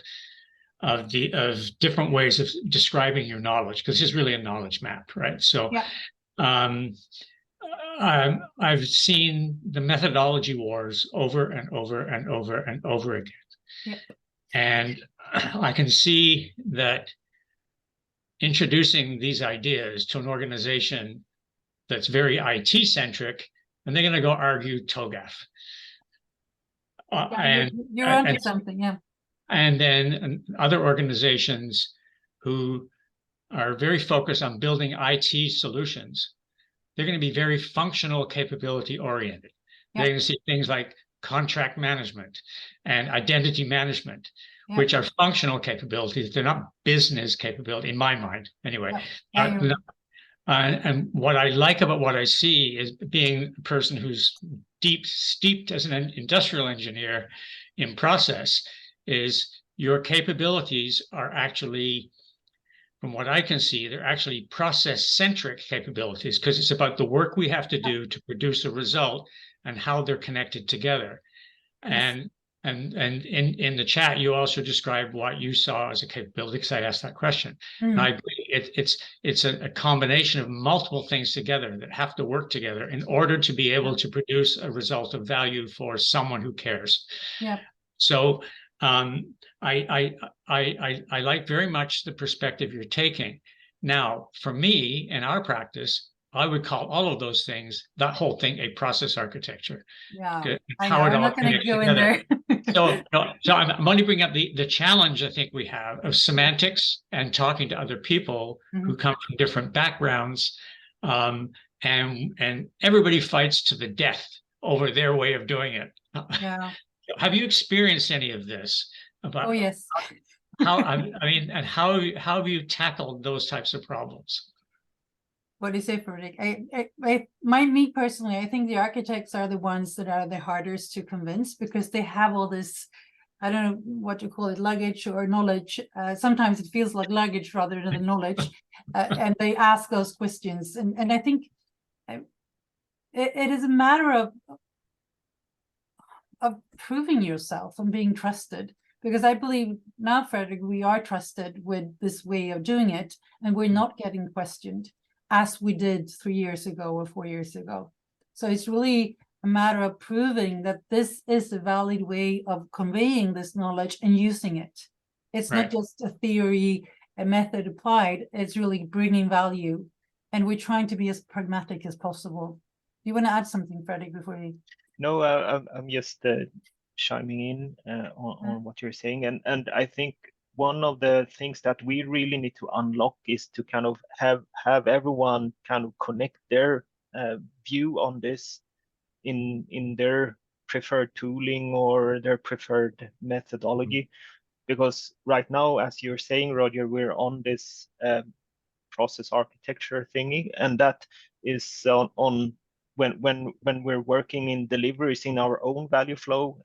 different ways of describing your knowledge, because this is really a knowledge map, right? So Yeah. I've seen the methodology wars over and over and over and over again. Yep. And I can see that introducing these ideas to an organization that's very IT centric, and they're going to go argue TOGAF. Yeah, you're onto something, yeah. And then other organizations who are very focused on building IT solutions, they're going to be very functional capability oriented. Yep. They're going to see things like contract management and identity management, yep, which are functional capabilities. They're not business capability, in my mind, anyway. Yep. And what I like about what I see is, being a person who's steeped as an industrial engineer in process, is your capabilities are actually, from what I can see, they're actually process-centric capabilities, because it's about the work we have to do to produce a result and how they're connected together. Yes. And in the chat, you also described what you saw as a capability, because I asked that question. And I agree. It's a combination of multiple things together that have to work together in order to be able to produce a result of value for someone who cares. Yeah. So I like very much the perspective you're taking. Now, for me, in our practice, I would call all of those things, that whole thing, a process architecture. Yeah, I know. I'm not going to go in there. So I'm only bringing up the challenge I think we have of semantics and talking to other people who come from different backgrounds, and everybody fights to the death over their way of doing it. Yeah. Have you experienced any of this? About, oh yes. How have you tackled those types of problems? What do you say, Fredrik? Me personally, I think the architects are the ones that are the hardest to convince, because they have all this, I don't know what you call it, luggage or knowledge. Sometimes it feels like luggage rather than the knowledge. And they ask those questions. And I think it is a matter of proving yourself and being trusted. Because I believe now, Fredrik, we are trusted with this way of doing it, and we're not getting questioned as we did 3 years ago or 4 years ago. So it's really a matter of proving that this is a valid way of conveying this knowledge and using it. It's not Right. just a theory, a method applied, it's really bringing value. And we're trying to be as pragmatic as possible. Do you want to add something, Fredrik, before we... No, I'm just chiming in on what you're saying, and I think one of the things that we really need to unlock is to kind of have everyone kind of connect their view on this in their preferred tooling or their preferred methodology, because right now, as you're saying, Roger, we're on this process architecture thingy, and that is on when we're working in deliveries in our own value flow,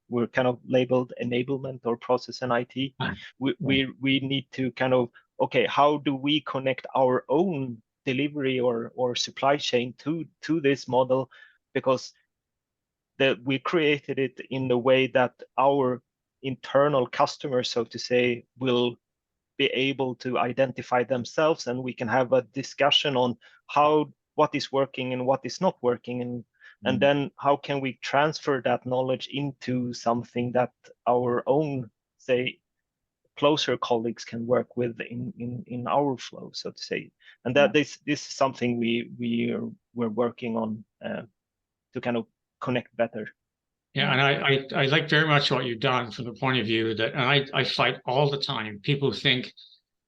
we're kind of labeled enablement or process and IT. We need to kind of, okay, how do we connect our own delivery or supply chain to this model, because we created it in the way that our internal customers, so to say, will be able to identify themselves, and we can have a discussion on what is working and what is not working, and then how can we transfer that knowledge into something that our own, say, closer colleagues can work with in our flow, so to say. And that this is something we're working on to kind of connect better. Yeah, and I like very much what you've done from the point of view that, and I fight all the time. People think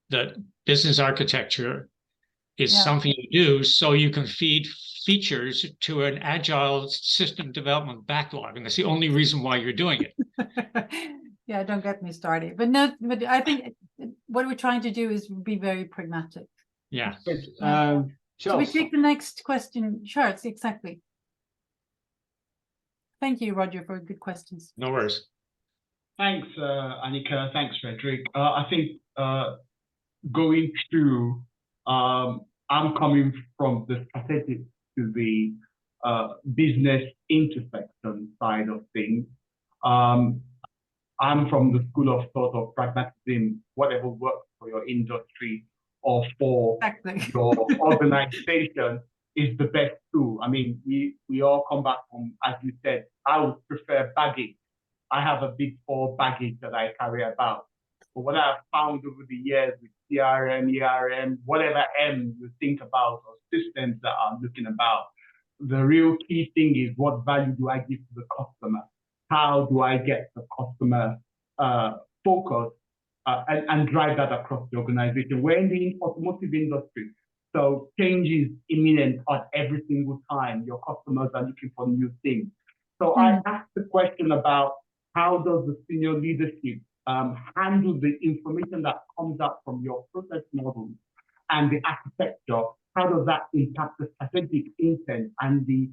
that business architecture is something you do so you can feed features to an agile system development backlog, and that's the only reason why you're doing it. Yeah, don't get me started. But no, but I think what we're trying to do is be very pragmatic. Yeah. So we take the next question. Charles, exactly. Thank you, Roger, for good questions. No worries. Thanks, Annika. Thanks, Fredrik. I think going through, I'm coming from the strategic to the business intersection side of things. I'm from the school of thought of pragmatism, whatever works for your industry or for your organization is the best tool. I mean, we all come back from, as you said, I would prefer baggage. I have a big 4 baggage that I carry about. But what I've found over the years with CRM, ERM, whatever M you think about, or systems that I'm looking about, the real key thing is what value do I give to the customer? How do I get the customer focus and drive that across the organization? We're in the automotive industry, so change is imminent at every single time. Your customers are looking for new things. So I asked the question about how does the senior leadership handle the information that comes out from your process models and the architecture? How does that impact the strategic intent and the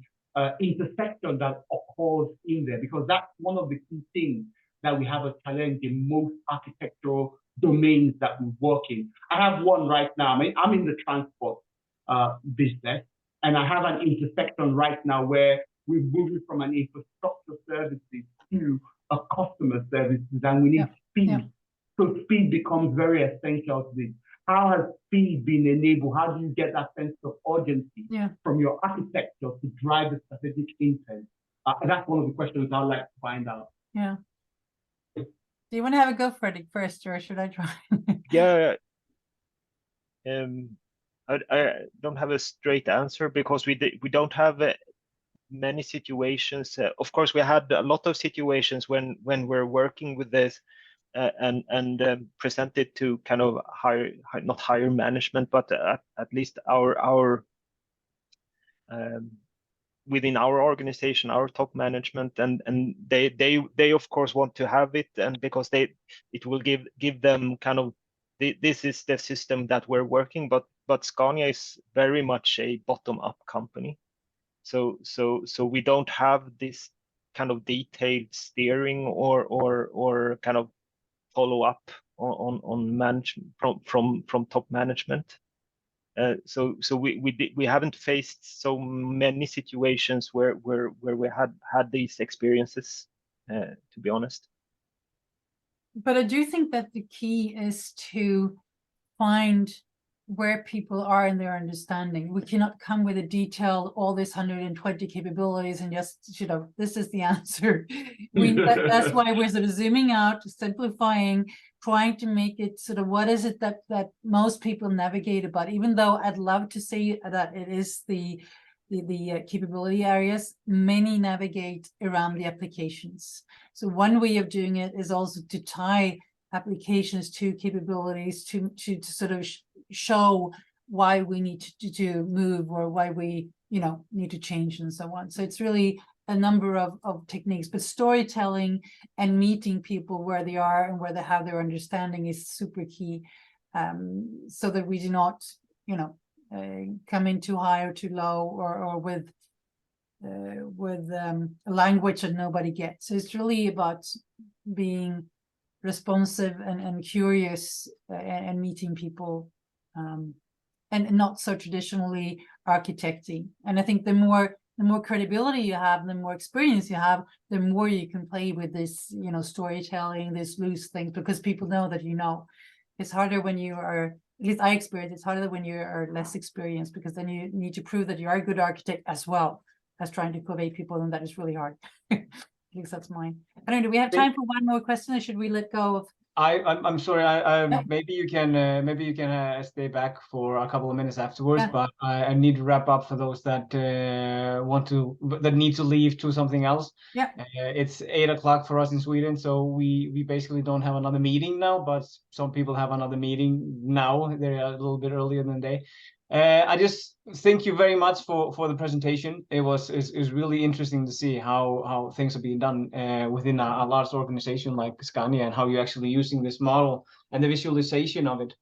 intersection that occurs in there? Because that's one of the key things that we have a challenge in most architectural domains that we work in. I have one right now. I mean, I'm in the transport business, and I have an intersection right now where we're moving from an infrastructure services to a customer services, and we need speed. So speed becomes very essential to this. How has speed been enabled? How do you get that sense of urgency from your architecture to drive the strategic intent? And that's one of the questions I'd like to find out. Yeah. Do you want to have a go, Fredrik, first, or should I try? Yeah. I don't have a straight answer because we don't have many situations. Of course, we had a lot of situations when we're working with this and present it to kind of not higher management, but at least our within our organization, our top management, and they of course want to have it, and because it will give them kind of this is the system that we're working, but Scania is very much a bottom-up company. So we don't have this kind of detailed steering or kind of follow up on management from top management. So we haven't faced so many situations where we had these experiences, to be honest. But I do think that the key is to find where people are in their understanding. We cannot come with a detailed, all this 120 capabilities and just, this is the answer. That's why we're sort of zooming out, simplifying, trying to make it sort of, what is it that most people navigate about, even though I'd love to say that it is the capability areas, many navigate around the applications. So one way of doing it is also to tie applications to capabilities to sort of show why we need to move, or why we need to change, and so on. So it's really a number of techniques, but storytelling and meeting people where they are and where they have their understanding is super key, so that we do not come in too high or too low, or with a language that nobody gets. So it's really about being responsive and curious, and meeting people, and not so traditionally architecting. And I think the more credibility you have, the more experience you have, the more you can play with this, storytelling, this loose things, because people know that it's harder when you are, at least I experience, it's harder when you are less experienced, because then you need to prove that you are a good architect as well as trying to convey people, and that is really hard. At least that's mine. I don't know, do we have time for one more question, or should we let go of? I'm sorry. I Yeah. maybe you can stay back for a couple of minutes afterwards, Yeah. but I need to wrap up for those that need to leave to something else. Yeah. It's 8 o'clock for us in Sweden, so we basically don't have another meeting now. But some people have another meeting now. They're a little bit earlier than they. I just thank you very much for the presentation. It's really interesting to see how things are being done within a large organization like Scania, and how you're actually using this model and the visualization of it.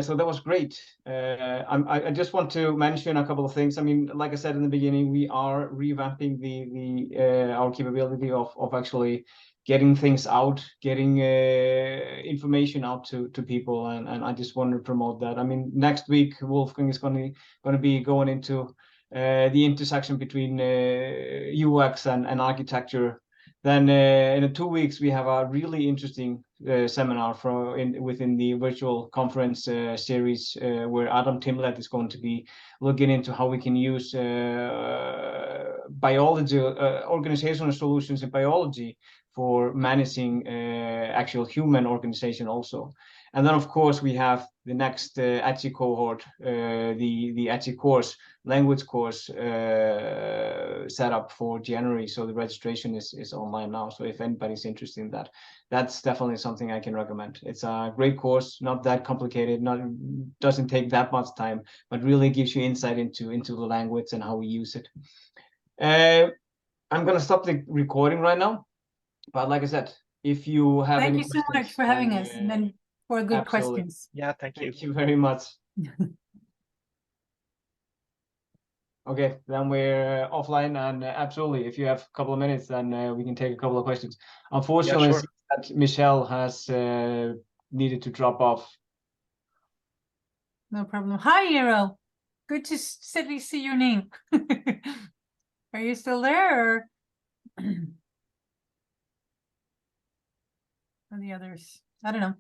So that was great. I just want to mention a couple of things. I mean, like I said in the beginning, we are revamping our capability of actually getting things out, getting information out to people, and I just want to promote that. I mean, next week Wolfgang is going to be going into the intersection between UX and architecture. Then in 2 weeks we have a really interesting seminar within the virtual conference series where Adam Timlet is going to be looking into how we can use biology, organizational solutions in biology for managing actual human organization also. And then of course we have the next ETSI cohort, the ETSI course, language course set up for January. So the registration is online now. So if anybody's interested in that, that's definitely something I can recommend. It's a great course, not that complicated, doesn't take that much time, but really gives you insight into the language and how we use it. I'm gonna stop the recording right now. But like I said, if you have Thank any you so much questions, for having us, and then for good absolutely. questions. Yeah, thank you. Thank you very much. Okay, then we're offline, and absolutely, if you have a couple of minutes, then we can take a couple of questions. Unfortunately, Yeah, it seems that Michelle has needed to drop off. No problem. Hi, Eero. Good to see your name. Are you still there, or the others? I don't know.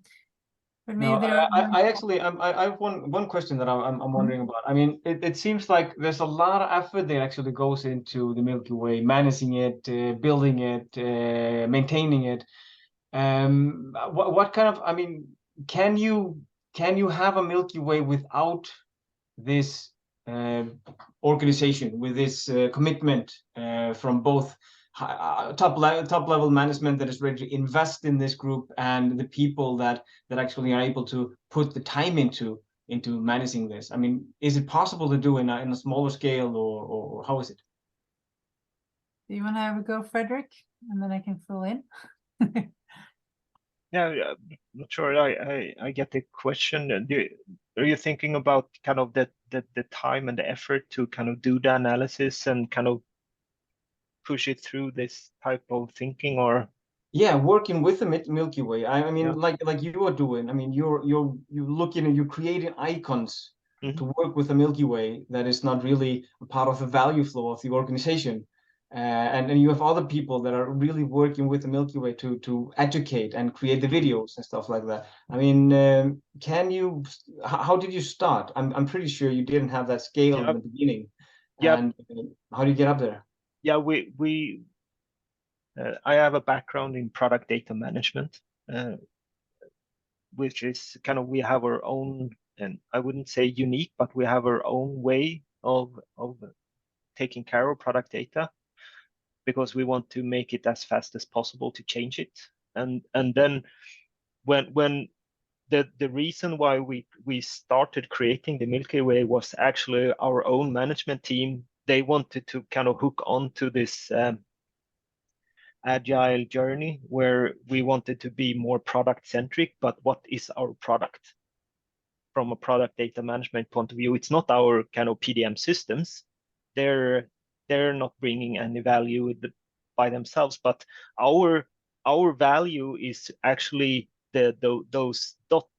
But maybe No, they're. I actually I have one question that I'm wondering about. I mean, it seems like there's a lot of effort that actually goes into the Milky Way, managing it, building it, maintaining it. What kind of, I mean, can you have a Milky Way without this organization, with this commitment from both top level management that is ready to invest in this group, and the people that actually are able to put the time into managing this? I mean, is it possible to do in a smaller scale, or how is it? Do you want to have a go, Fredrik, and then I can fill in? Yeah, I'm not sure. I get the question. Are you thinking about kind of the time and the effort to kind of do the analysis and kind of push it through this type of thinking, or? Yeah, working with the Milky Way. I mean, Yeah. like you are doing. I mean, you're looking and you're creating icons to work with the Milky Way that is not really a part of the value flow of the organization. and you have other people that are really working with the Milky Way to educate and create the videos and stuff like that. I mean, how did you start? I'm pretty sure you didn't have that scale in the beginning. Yeah. And how do you get up there? Yeah, I have a background in product data management, which is kind of, we have our own, and I wouldn't say unique, but we have our own way of taking care of product data, because we want to make it as fast as possible to change it. And then when the reason why we started creating the Milky Way was actually our own management team. They wanted to kind of hook onto this agile journey where we wanted to be more product centric. But what is our product from a product data management point of view? It's not our kind of PDM systems. They're not bringing any value by themselves, but our value is actually those dots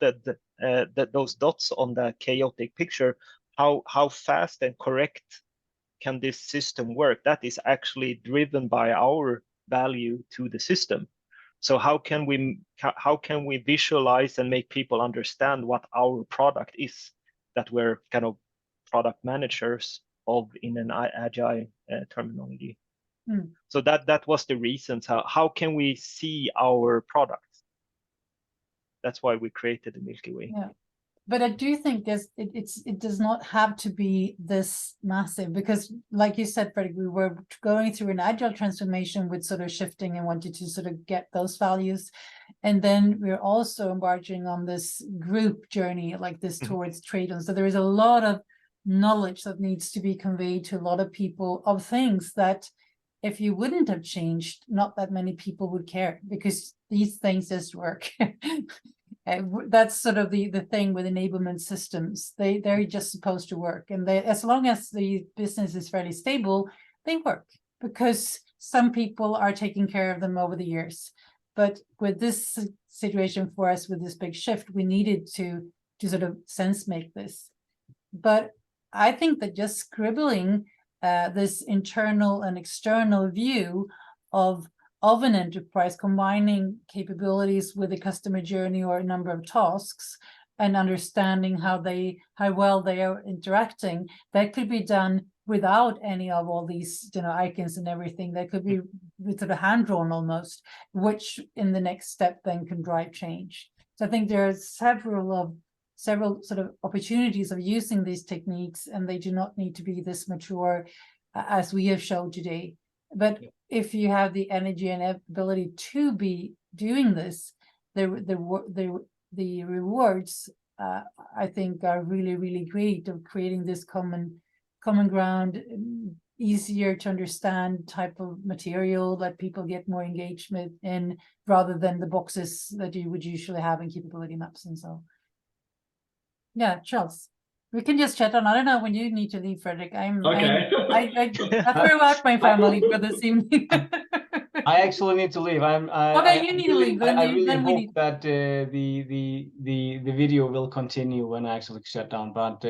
on the chaotic picture. How fast and correct can this system work? That is actually driven by our value to the system. So how can we visualize and make people understand what our product is, that we're kind of product managers of in an agile terminology. So that was the reasons. How can we see our products? That's why we created the Milky Way. Yeah. But I do think it does not have to be this massive, because like you said, Fredrik, we were going through an agile transformation with sort of shifting and wanted to sort of get those values. And then we're also embarking on this group journey like this towards trade-on. So there is a lot of knowledge that needs to be conveyed to a lot of people of things that if you wouldn't have changed, not that many people would care, because these things just work. That's sort of the thing with enablement systems. They're just supposed to work, and as long as the business is fairly stable, they work, because some people are taking care of them over the years. But with this situation for us, with this big shift, we needed to sort of sense make this. But I think that just scribbling this internal and external view of an enterprise, combining capabilities with a customer journey or a number of tasks, and understanding how well they are interacting, that could be done without any of all these icons and everything. That could be with sort of hand drawn almost, which in the next step then can drive change. So I think there are several sort of opportunities of using these techniques, and they do not need to be this mature as we have shown today. But if you have the energy and ability to be doing this, the rewards I think are really, really great, of creating this common ground, easier to understand type of material that people get more engagement in, rather than the boxes that you would usually have in capability maps and so. Yeah, Charles, we can just chat on. I don't know when you need to leave, Fredrik. I threw out my family for this evening. I actually need to leave. You need to leave. I really hope that the video will continue when I actually shut down. But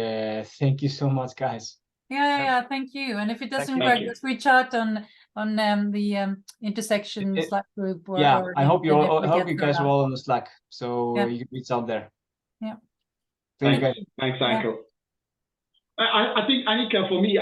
thank you so much, guys. Yeah, thank you. And if it doesn't work, just reach out on the intersection Slack group. I hope you guys are all on the Slack, so you can reach out there. Yeah. Thank you, guys. Thanks, Annika. I think, Annika, for me,